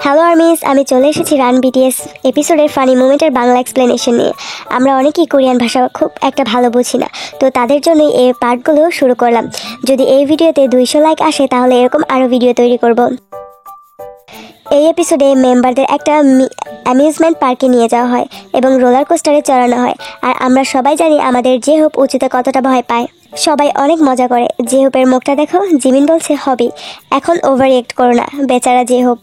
Hello armies, আমি চলে এসেছি রান বিটিএস এপিসোডের ফানি মোমেন্টের বাংলা এক্সপ্লেনেশন নিয়ে। আমরা অনেকেই কোরিয়ান ভাষা খুব একটা ভালো বুঝি না, তো তাদের জন্যই এই পার্টগুলো শুরু করলাম। যদি এই ভিডিওতে 200 লাইক আসে তাহলে এরকম আরও ভিডিও তৈরি করব। এই এপিসোডে মেম্বারদের একটা অ্যামিউজমেন্ট পার্কে নিয়ে যাওয়া হয় এবং রোলার কোস্টারে চড়ানো হয়। আর আমরা সবাই জানি আমাদের জেহোপ উঁচুতে কতটা ভয় পায়। সবাই অনেক মজা করে। জেহোপের মুখটা দেখো, জিমিন বলছে হবি, এখন ওভার রিয়েক্ট করো না, বেচারা জেহোপ।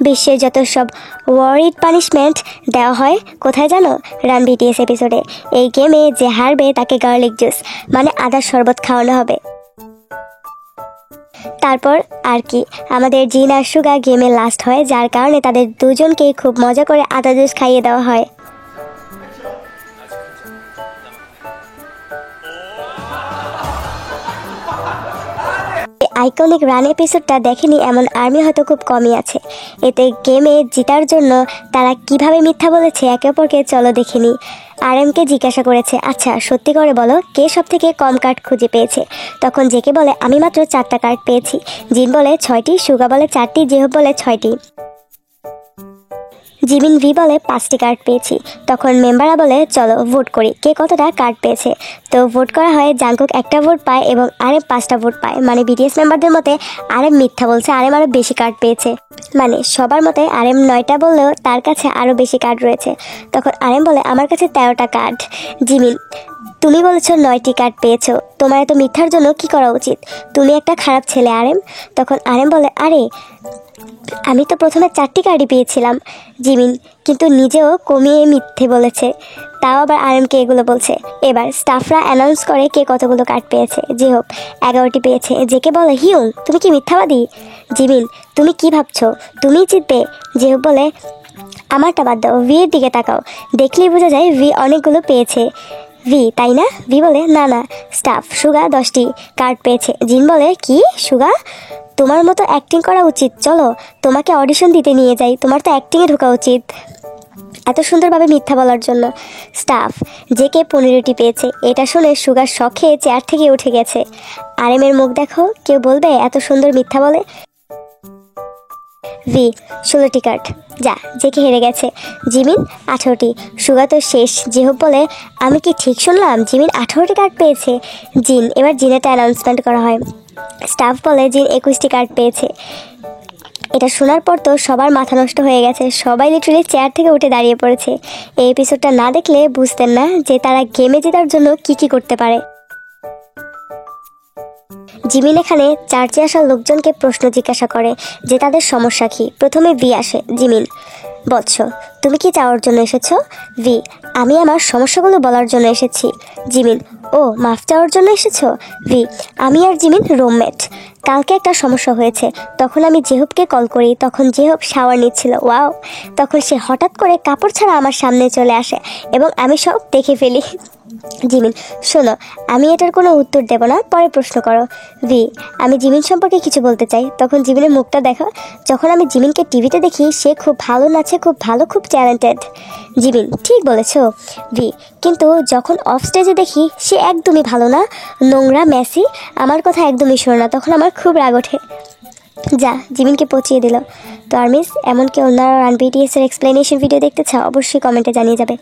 বিশ্বের যত সব ওয়ারিড পানিশমেন্ট দেওয়া হয় কোথায় জানো? রান বিটিএস এপিসোডে। এই গেমে যে হারবে তাকে গার্লিক জুস মানে আদার শরবত খাওয়ানো হবে। তারপর আর কি, আমাদের জিন আর সুগা গেমে লাস্ট হয়, যার কারণে তাদের দুজনকেই খুব মজা করে আদা জুস খাইয়ে দেওয়া হয়। আইকনিক রান এপিসোডটা দেখেনি এমন আর্মি হয়তো খুব কমই আছে। এতে গেমে জেতার জন্য তারা কিভাবে মিথ্যা বলেছে একে অপরকে চলো দেখিনি। আরএমকে জিজ্ঞাসা করেছে, আচ্ছা সত্যি করে বলো কে সব থেকে কম কার্ড খুঁজে পেয়েছে? তখন জেকে বলে আমি মাত্র 4টা কার্ড পেয়েছি। জিন বলে 6টি, সুগা বলে 4টি, জেহব বলে 6টি। জিমিন ভি বলে 5টি কার্ড পেয়েছি। তখন মেম্বাররা বলে চলো ভোট করি কে কতটা কার্ড পেয়েছে। তো ভোট করা হয়, জাংকুক 1টা ভোট পায় এবং আরএম 5টা ভোট পায়। মানে বিটিএস মেম্বারদের মতে আরএম মিথ্যা বলছে, আরএম আরও বেশি কার্ড পেয়েছে। মানে সবার মতে আরএম 9টা বললেও তার কাছে আরও বেশি কার্ড রয়েছে। তখন আরএম বলে আমার কাছে 13টা কার্ড। জিমিন, তুমি বলেছো 9টি কার্ড পেয়েছো, তোমার এত মিথ্যার জন্য কি করা উচিত? তুমি একটা খারাপ ছেলে আরএম। তখন আরএম বলে আরে আমি তো প্রথমে 4টি কার্ডই পেয়েছিলাম। জিমিন কিন্তু নিজেও কমিয়ে মিথ্যে বলেছে, তাও আবার আরএমকে এগুলো বলছে। এবার স্টাফরা অ্যানাউন্স করে কে কতগুলো কার্ড পেয়েছে। জেহব 11টি পেয়েছে। জেকে বলে হিউং তুমি কি মিথ্যাবাদী? জিমিন তুমি কি ভাবছো তুমিই জিতবে? জেহব বলে আমারটা বাদ দাও, ভি এর দিকে তাকাও, দেখলেই বোঝা যায় ভি অনেকগুলো পেয়েছে। ভি তাই না? ভি বলে না না। স্টাফ সুগা 10টি কার্ড পেয়েছে। জিন বলে কি সুগা, তোমার মতো অ্যাক্টিং করা উচিত, চলো তোমাকে অডিশন দিতে নিয়ে যাই, তোমার তো অ্যাক্টিংয়ে ঢোকা উচিত এত সুন্দরভাবে মিথ্যা বলার জন্য। স্টাফ জেকে 15টি পেয়েছে। এটা শুনে সুগার শখে চেয়ার থেকে উঠে গেছে। আরএমের মুখ দেখো, কেউ বলবে এত সুন্দর মিথ্যা বলে? ভি 16টি কার্ড, যা জেকে হেরে গেছে। জিমিন 18টি। সুগা তো শেষ। জেহব বলে আমি কি ঠিক শুনলাম? জিমিন 18টি কার্ড পেয়েছে। জিন, এবার জিনেটা অ্যানাউন্সমেন্ট করা হয়। স্টাফ বলে জিন 21টি কার্ড পেয়েছে। এটা শোনার পর তো সবার মাথা নষ্ট হয়ে গেছে, সবাই লিটারালি চেয়ার থেকে উঠে দাঁড়িয়ে পড়েছে। এই এপিসোডটা না দেখলে বুঝতেন না যে তারা গেমে জেতার জন্য কি কি করতে পারে। জিমিন এখানে চার্চে আসা লোকজনকে প্রশ্ন জিজ্ঞাসা করে যে তাদের সমস্যা কী। প্রথমে ভি আসে। জিমিন বৎস তুমি কি চাওয়ার জন্য এসেছো? ভি আমি আমার সমস্যাগুলো বলার জন্য এসেছি। জিমিন ও মাফ চাওয়ার জন্য এসেছো? ভি আমি আর জিমিন রুমমেট, কালকে একটা সমস্যা হয়েছে। তখন আমি জেহবকে কল করি, তখন জেহব শাওয়ার নিচ্ছিল। ওয়াও, তখন সে হঠাৎ করে কাপড় ছাড়া আমার সামনে চলে আসে এবং আমি সব দেখে ফেলি। জিমিন শোনো, আমি এটার কোনো উত্তর দেব না, পরে প্রশ্ন করো। ভি আমি জিমিন সম্পর্কে কিছু বলতে চাই। তখন জিমিনের মুখটা দেখো, যখন আমি জিমিনকে টিভিতে দেখি সে খুব ভালো নাচে, খুব ভালো, খুব ট্যালেন্টেড। জিমিন ঠিক বলেছো। ভি কিন্তু যখন অফ স্টেজে দেখি সে একদমই ভালো না, নোংরা, মেসি, আমার কথা একদমই শোনে না, তখন আমার খুব রাগ ওঠে। যা জিমিনকে পচিয়ে দিল। তো আর্মিস, এমনকি অন্যান্য রান বিটিএস এর এক্সপ্লেনেশন ভিডিও দেখতে চাও? অবশ্যই কমেন্টে জানিয়ে যাবে।